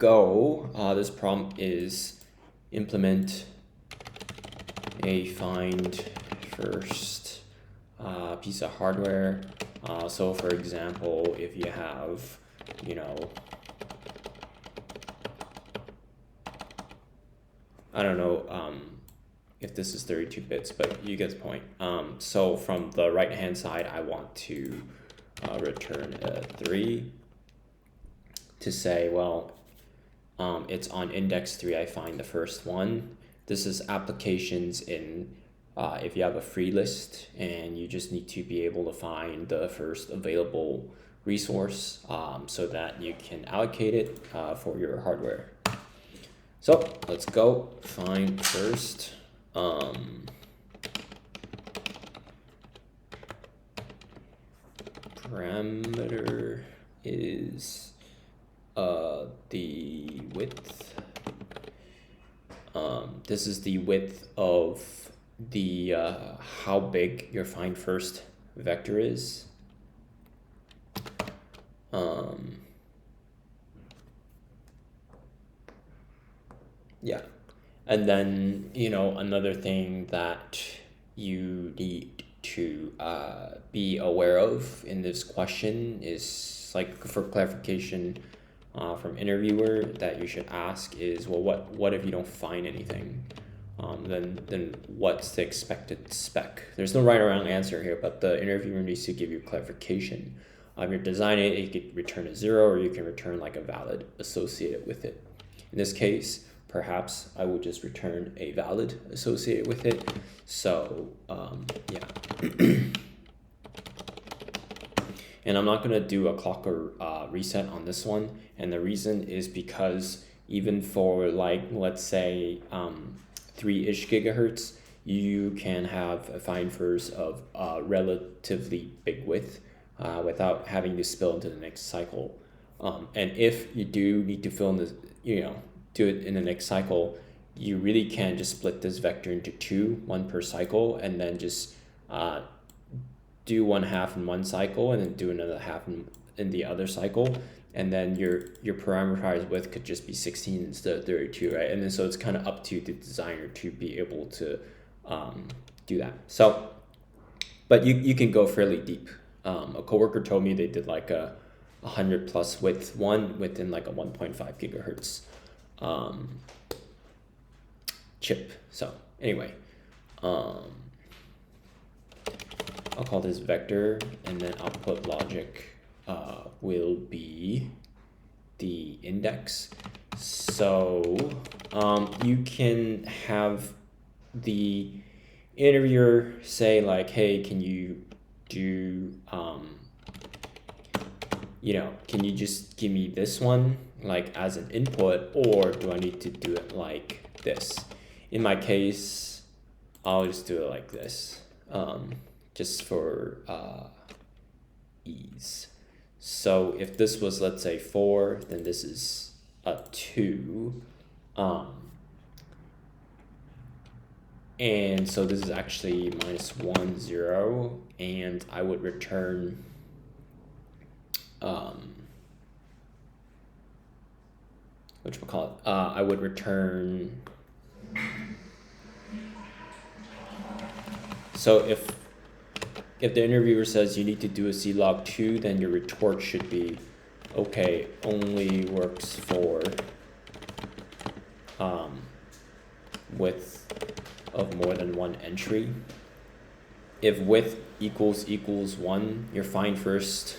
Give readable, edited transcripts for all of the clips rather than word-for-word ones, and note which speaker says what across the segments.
Speaker 1: Go, this prompt is implement a find first piece of hardware. So for example, if you have, you know, I don't know if this is 32 bits, but you get the point. So from the right hand side, I want to return a 3 to say, well, it's on index 3, I find the first one. This is applications in if you have a free list and you just need to be able to find the first available resource so that you can allocate it for your hardware. So let's go find first. Parameter is the width. This is the width of the how big your find first vector is. Yeah, and then, you know, another thing that you need to be aware of in this question is, like, for clarification from interviewer, that you should ask is, well, what if you don't find anything? Then what's the expected spec? There's no right or wrong answer here, but the interviewer needs to give you clarification. If you're designing it, you could return a 0, or you can return like a valid associated with it. In this case, perhaps I would just return a valid associated with it. So yeah. And I'm not gonna do a clock or reset on this one. And the reason is because even for, like, let's say 3-ish gigahertz, you can have a find first of relatively big width without having to spill into the next cycle. And if you do need to fill in this, you know, do it in the next cycle, you really can just split this vector into 2, 1 per cycle, and then just do 1/2 in one cycle and then do another half in the other cycle, and then your parameterized width could just be 16 instead of 32, right? And then so it's kind of up to the designer to be able to do that. So, but you can go fairly deep. A coworker told me they did like a 100 plus width one within like a 1.5 gigahertz chip. So anyway, I'll call this vector, and then output logic will be the index. So you can have the interviewer say, like, hey, can you do you know, can you just give me this one like as an input, or do I need to do it like this? In my case, I'll just do it like this, just for ease. So if this was, let's say, 4, then this is a 2, and so this is actually -1, 0, and I would return whatchamacallit, I would return, so if the interviewer says you need to do a C-log 2, then your retort should be, okay, only works for width of more than 1 entry. If width equals 1, your find first,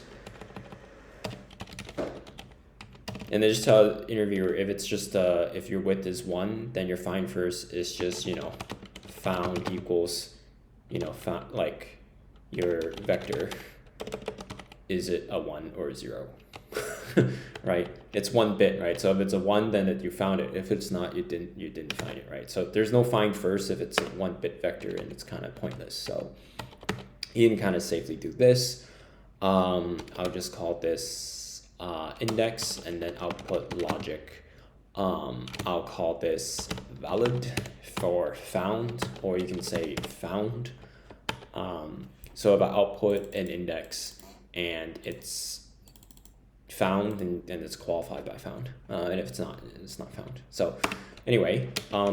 Speaker 1: and then just tell the interviewer, if it's just if your width is 1, then your find first is just, you know, found equals, you know, found, like, your vector, is it a 1 or a 0? Right? It's 1 bit, right? So if it's a 1, then you found it. If it's not, you didn't find it, right? So there's no find first if it's a 1-bit vector, and it's kind of pointless. So you can kind of safely do this. I'll just call this index, and then output logic. I'll call this valid for found, or you can say found. So if I output an index and it's found, then it's qualified by found. And if it's not found. So anyway,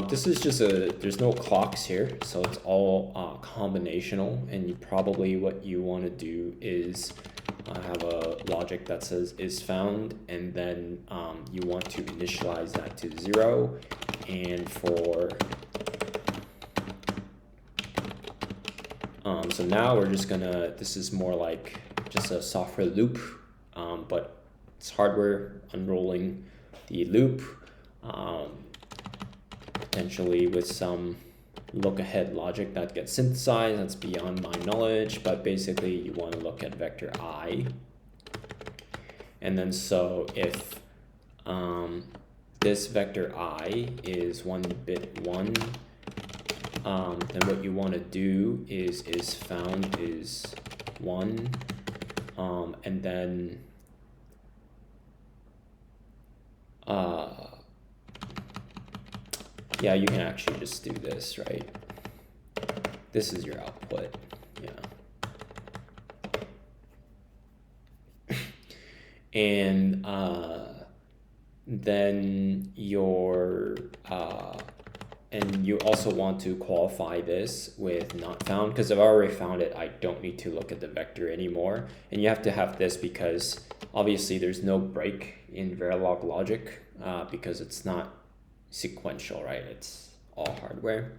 Speaker 1: this is just there's no clocks here, so it's all combinational, and you probably what you want to do is have a logic that says is found, and then you want to initialize that to 0, and for so now we're just gonna, this is more like just a software loop, but it's hardware unrolling the loop, potentially with some look-ahead logic that gets synthesized. That's beyond my knowledge, but basically you want to look at vector I. And then so if this vector I is 1 bit 1, then what you want to do is found is 1, and then yeah, you can actually just do this, right? This is your output, yeah. And then your and you also want to qualify this with not found, because I've already found it. I don't need to look at the vector anymore. And you have to have this because obviously there's no break in Verilog logic because it's not sequential, right? It's all hardware.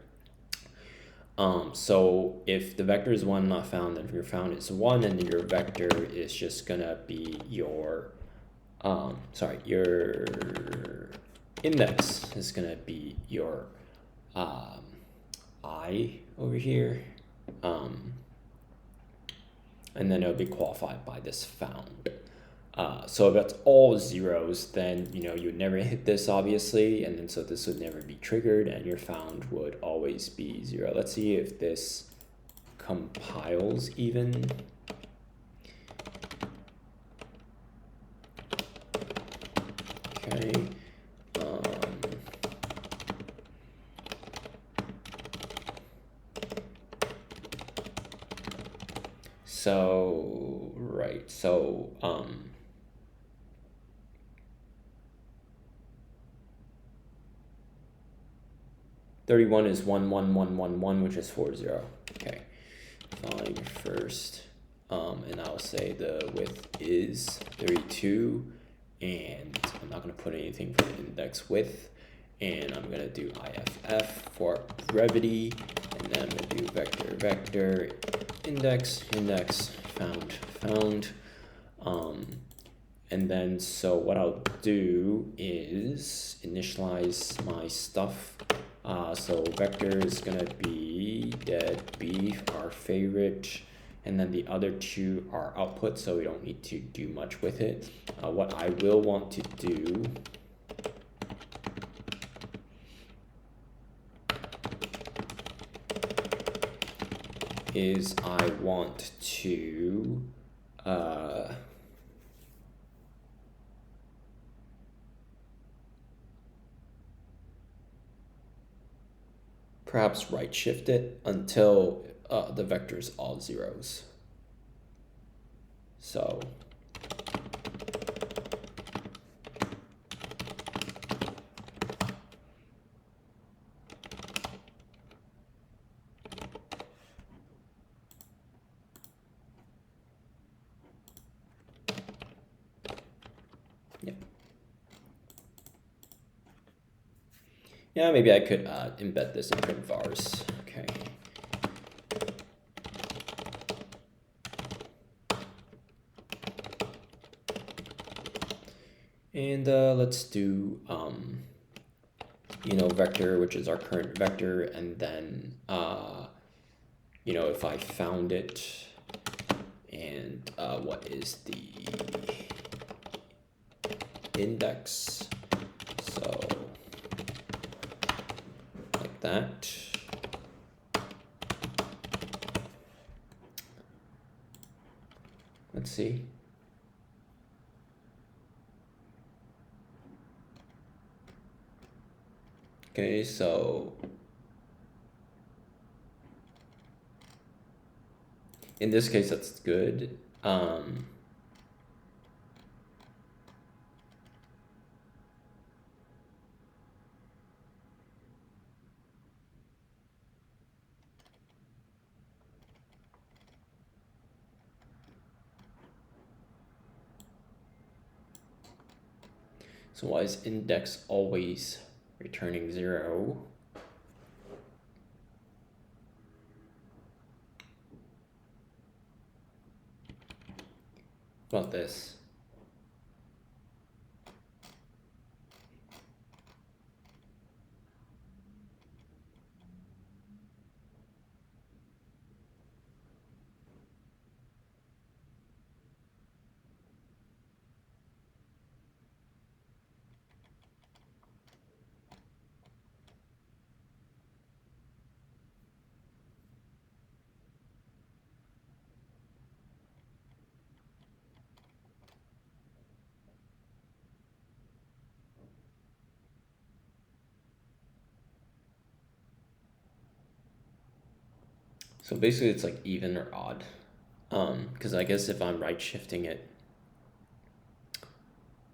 Speaker 1: So if the vector is 1 not found, then your found is 1, and your vector is just gonna be your your index is gonna be your I over here, and then it'll be qualified by this found. So if that's all zeros, then you would never hit this, obviously, and then so this would never be triggered, and your found would always be 0. Let's see if this compiles even. Okay. So right, so 31 is 1 1 1 1 1, which is 4 0. Okay, fine first, and I'll say the width is 32, and I'm not going to put anything for the index width, and I'm going to do IFF for brevity, and then I'm going to do vector vector index found. And then so what I'll do is initialize my stuff. So vector is gonna be dead beef, our favorite, and then the other two are output, so we don't need to do much with it. What I will want to do is I want to perhaps right shift it until the vector is all zeros. So yeah, maybe I could embed this in print vars. Okay. And let's do vector, which is our current vector, and then if I found it, and what is the index? So like that. Let's see. Okay, so in this case, that's good. So why is index always returning 0? What about this? So basically it's like even or odd. Because I guess if I'm right shifting it,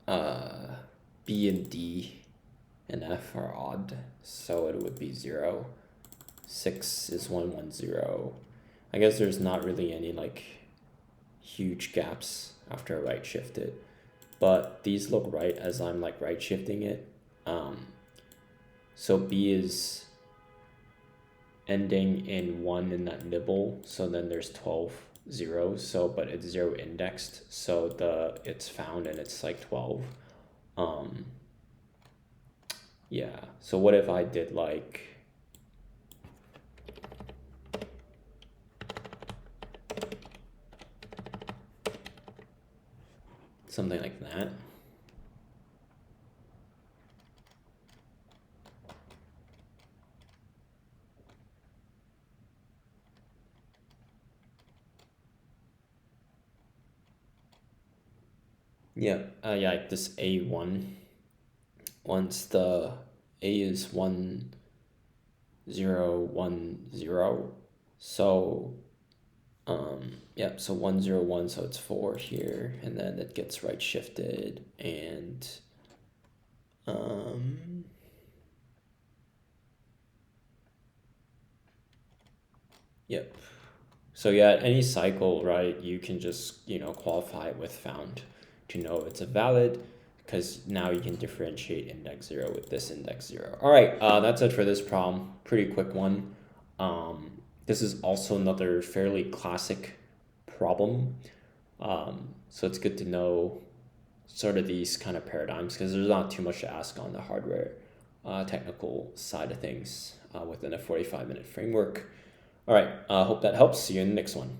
Speaker 1: B and D and F are odd, so it would be 0. 6 is 1, 1, 0. I guess there's not really any like huge gaps after I right shift it, but these look right as I'm like right shifting it. So B is ending in 1 in that nibble, so then there's 12 zeros, so but it's 0 indexed, so it's found and it's like 12. Yeah, so what if I did like something like that? Yeah, yeah, like this A1. Once the A is 1, 0, 1, 0. So, yeah, so 1, 0, 1, so it's 4 here, and then it gets right shifted, and, yep. So yeah, any cycle, right, you can just, qualify it with found to know it's a valid, because now you can differentiate index 0 with this index 0. All right, that's it for this problem. Pretty quick one. This is also another fairly classic problem. So it's good to know sort of these kind of paradigms because there's not too much to ask on the hardware technical side of things within a 45-minute framework. All right, hope that helps. See you in the next one.